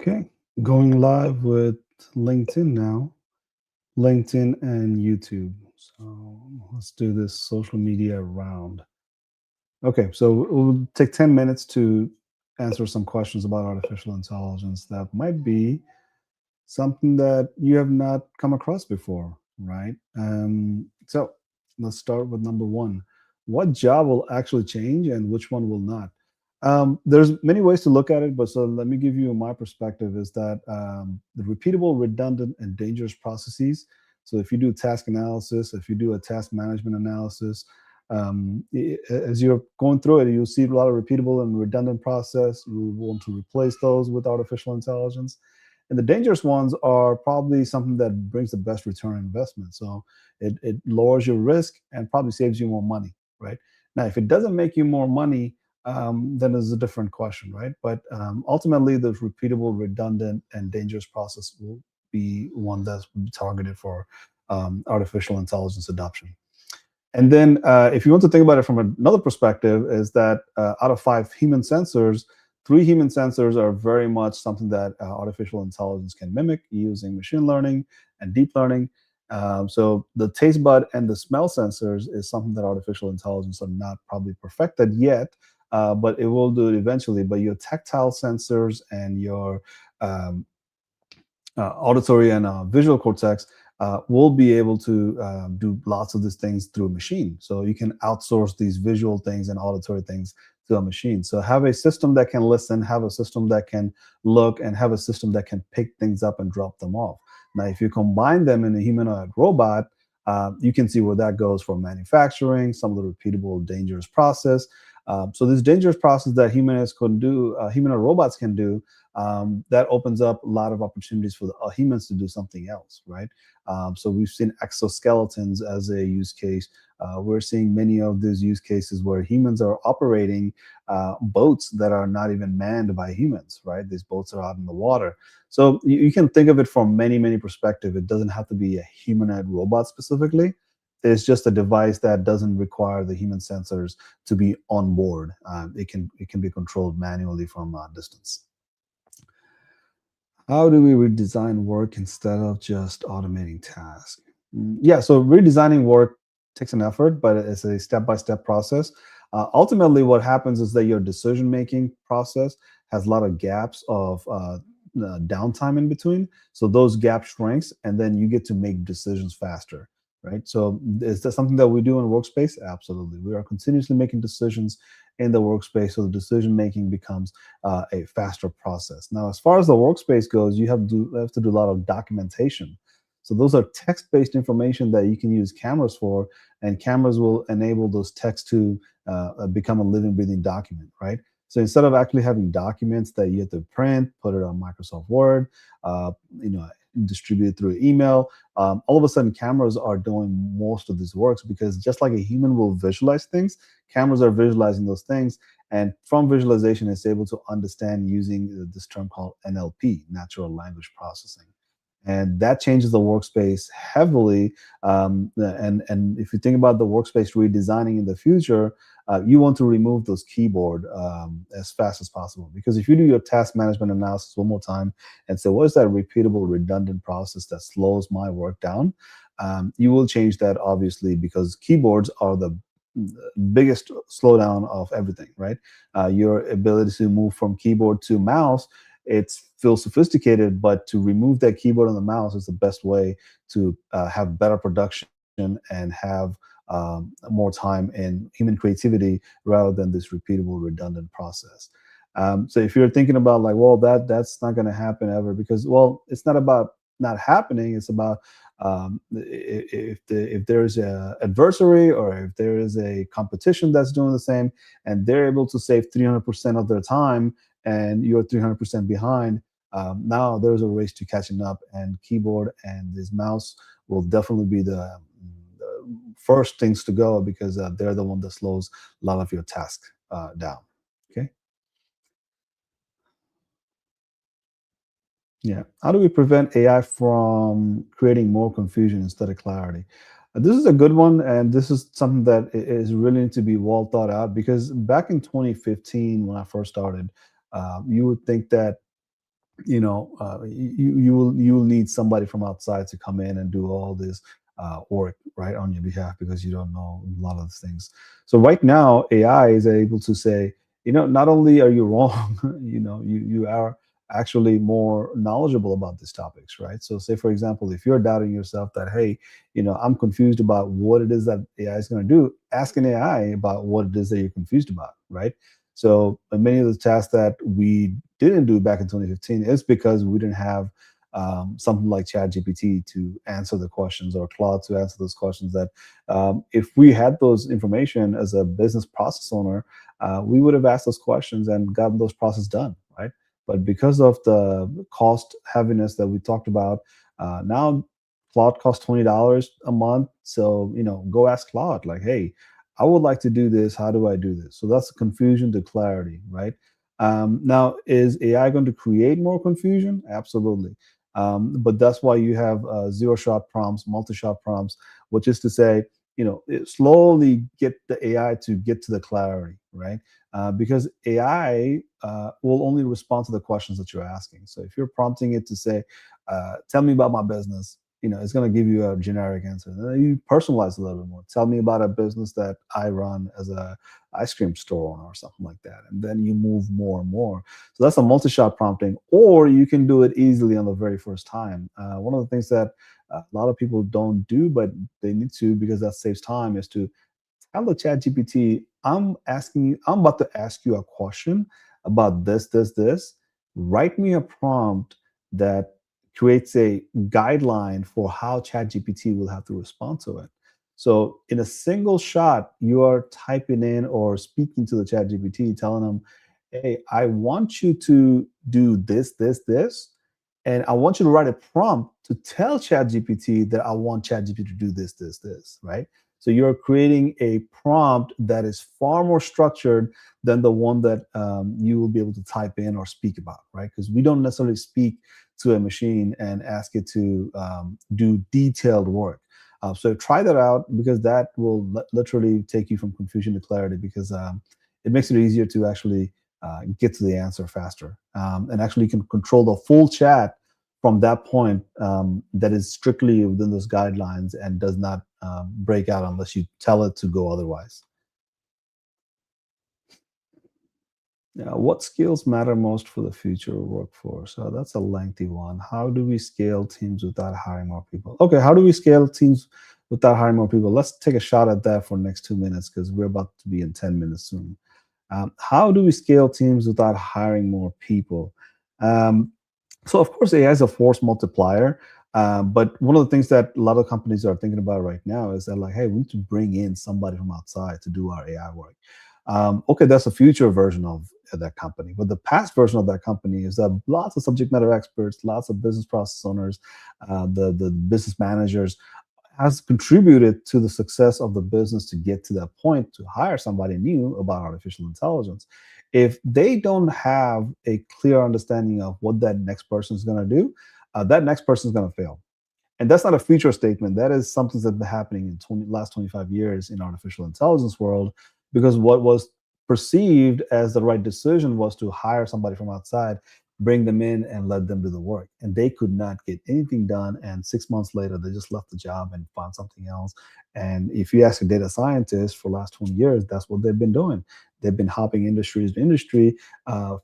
Okay, going live with LinkedIn now, LinkedIn and YouTube. So let's do this social media round. Okay, so we'll take 10 minutes to answer some questions about artificial intelligence that might be something that you have not come across before, right? So let's start with number one. What job will actually change and which one will not? There's many ways to look at it, but so let me give you my perspective is that the repeatable, redundant, and dangerous processes. So if you do task analysis, if you do a task management analysis, as you're going through it, you'll see a lot of repeatable and redundant process. You want to replace those with artificial intelligence, and the dangerous ones are probably something that brings the best return on investment. So it lowers your risk and probably saves you more money, right? Now, if it doesn't make you more money, then it's a different question, right? But ultimately, the repeatable, redundant, and dangerous process will be one that's targeted for artificial intelligence adoption. And then, if you want to think about it from another perspective, is that out of five human sensors, three human sensors are very much something that artificial intelligence can mimic using machine learning and deep learning. So the taste bud and the smell sensors is something that artificial intelligence are not probably perfected yet, but it will do it eventually. But your tactile sensors and your um, auditory and visual cortex will be able to do lots of these things through a machine. So you can outsource these visual things and auditory things to a machine. So have a system that can listen, have a system that can look, and have a system that can pick things up and drop them off. Now, if you combine them in a humanoid robot, you can see where that goes for manufacturing, some of the repeatable, dangerous process. So this dangerous process that humans can do, humanoid robots can do, that opens up a lot of opportunities for the, humans to do something else, right? So we've seen exoskeletons as a use case. We're seeing many of these use cases where humans are operating boats that are not even manned by humans, right? These boats are out in the water. So you can think of it from many, many perspectives. It doesn't have to be a humanoid robot specifically. It's just a device that doesn't require the human sensors to be on board. It can be controlled manually from a distance. How do we redesign work instead of just automating tasks? Yeah, so redesigning work takes an effort, but it's a step by step process. Ultimately, what happens is that your decision making process has a lot of gaps of downtime in between. So those gaps shrinks, and then you get to make decisions faster, right? So is that something that we do in workspace? Absolutely. We are continuously making decisions in the workspace, so the decision making becomes a faster process. Now, as far as the workspace goes, have to do a lot of documentation. So those are text-based information that you can use cameras for, and cameras will enable those texts to become a living, breathing document, right? So instead of actually having documents that you have to print, put it on Microsoft Word, uh, you know, distribute it through email, all of a sudden cameras are doing most of these works because just like a human will visualize things, cameras are visualizing those things, and from visualization it's able to understand using this term called NLP, natural language processing, and that changes the workspace heavily. And if you think about the workspace redesigning in the future, you want to remove those keyboard as fast as possible, because if you do your task management analysis one more time and say, what is that repeatable, redundant process that slows my work down, you will change that obviously, because keyboards are the biggest slowdown of everything, right? Your ability to move from keyboard to mouse, it feels sophisticated, but to remove that keyboard and the mouse is the best way to have better production and have more time in human creativity rather than this repeatable, redundant process. So if you're thinking about like, well, that's not going to happen ever, because well, it's not about not happening. It's about if there is a adversary or if there is a competition that's doing the same and they're able to save 300% of their time and you're 300% behind, now there's a race to catching up, and keyboard and this mouse will definitely be the first things to go, because they're the one that slows a lot of your tasks down. Okay. Yeah. How do we prevent AI from creating more confusion instead of clarity? This is a good one, and this is something that is really need to be well thought out, because back in 2015, when I first started, you would think that you will need somebody from outside to come in and do all this work right on your behalf because you don't know a lot of the things. So right now AI is able to say, not only are you wrong, you are actually more knowledgeable about these topics, right? So say for example, if you're doubting yourself that, hey, I'm confused about what it is that AI is going to do, ask an AI about what it is that you're confused about, right? So many of the tasks that we didn't do back in 2015 is because we didn't have something like ChatGPT to answer the questions or Claude to answer those questions. That if we had those information as a business process owner, we would have asked those questions and gotten those processes done, right? But because of the cost heaviness that we talked about, now Claude costs $20 a month. So go ask Claude, like, hey, I would like to do this. How do I do this? So that's confusion to clarity, right? Now, is AI going to create more confusion? Absolutely. But that's why you have zero-shot prompts, multi-shot prompts, which is to say, slowly get the AI to get to the clarity, right? Because AI will only respond to the questions that you're asking. So if you're prompting it to say, "Tell me about my business," it's going to give you a generic answer. And then you personalize a little bit more. Tell me about a business that I run as a ice cream store owner or something like that. And then you move more and more. So that's a multi-shot prompting, or you can do it easily on the very first time. One of the things that a lot of people don't do, but they need to because that saves time, is to hello, ChatGPT. I'm about to ask you a question about this, this, this. Write me a prompt that creates a guideline for how ChatGPT will have to respond to it. So, in a single shot, you are typing in or speaking to the ChatGPT, telling them, "Hey, I want you to do this, this, this, and I want you to write a prompt to tell ChatGPT that I want ChatGPT to do this, this, this." Right? So you're creating a prompt that is far more structured than the one that you will be able to type in or speak about, right? Because we don't necessarily speak to a machine and ask it to do detailed work. So try that out because that will literally take you from confusion to clarity because it makes it easier to actually get to the answer faster and actually can control the full chat from that point that is strictly within those guidelines and does not break out unless you tell it to go otherwise. Now, what skills matter most for the future workforce? That's a lengthy one. How do we scale teams without hiring more people? Okay, how do we scale teams without hiring more people? Let's take a shot at that for the next 2 minutes because we're about to be in 10 minutes soon. How do we scale teams without hiring more people? Um, so, of course, AI is a force multiplier. But one of the things that a lot of companies are thinking about right now is that, like, hey, we need to bring in somebody from outside to do our AI work. Okay, that's a future version of that company. But the past version of that company is that lots of subject matter experts, lots of business process owners, the business managers has contributed to the success of the business to get to that point to hire somebody new about artificial intelligence. If they don't have a clear understanding of what that next person is going to do, that next person is going to fail. And that's not a future statement. That is something that's been happening in last 25 years in artificial intelligence world, because what was perceived as the right decision was to hire somebody from outside, bring them in and let them do the work. And they could not get anything done. And 6 months later, they just left the job and found something else. And if you ask a data scientist for the last 20 years, that's what they've been doing. They've been hopping industry to industry,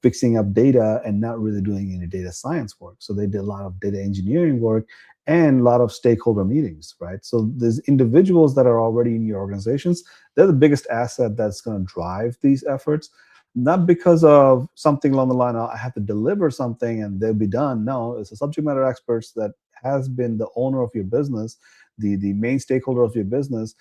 fixing up data and not really doing any data science work. So they did a lot of data engineering work and a lot of stakeholder meetings, right? So there's individuals that are already in your organizations. They're the biggest asset that's going to drive these efforts, not because of something along the line, "Oh, I have to deliver something and they'll be done." No, it's the subject matter experts that has been the owner of your business, the main stakeholder of your business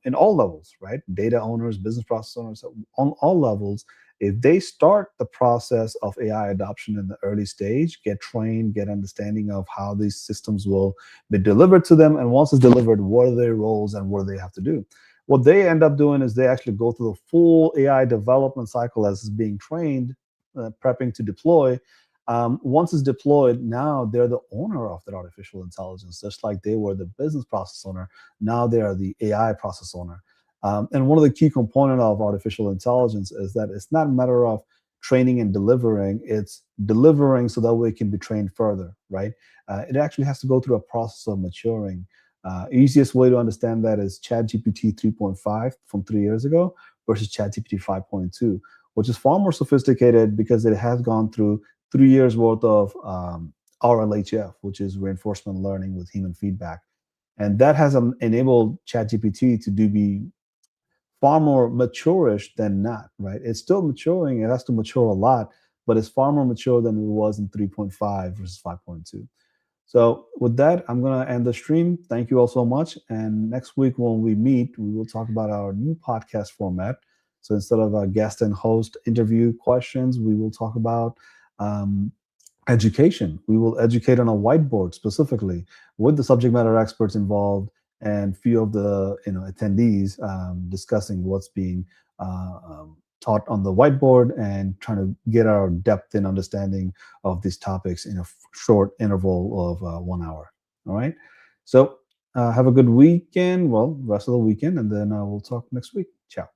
in all levels, right? Data owners, business process owners, on all levels. If they start the process of AI adoption in the early stage, get trained, get understanding of how these systems will be delivered to them, and once it's delivered, what are their roles and what do they have to do? What they end up doing is they actually go through the full AI development cycle as it's being trained, prepping to deploy. Once it's deployed, now they're the owner of that artificial intelligence, just like they were the business process owner. Now they are the AI process owner. And one of the key component of artificial intelligence is that it's not a matter of training and delivering, it's delivering so that way it can be trained further, right? It actually has to go through a process of maturing. Easiest way to understand that is ChatGPT 3.5 from 3 years ago versus ChatGPT 5.2, which is far more sophisticated because it has gone through 3 years worth of RLHF, which is reinforcement learning with human feedback. And that has enabled ChatGPT to do be far more mature-ish than not, right? It's still maturing. It has to mature a lot, but it's far more mature than it was in 3.5 versus 5.2. So with that, I'm going to end the stream. Thank you all so much. And next week when we meet, we will talk about our new podcast format. So instead of a guest and host interview questions, we will talk about um, education. We will educate on a whiteboard specifically with the subject matter experts involved and few of the attendees discussing what's being taught on the whiteboard and trying to get our depth in understanding of these topics in a short interval of 1 hour. All right. So have a good weekend. Well, rest of the weekend, and then we'll talk next week. Ciao.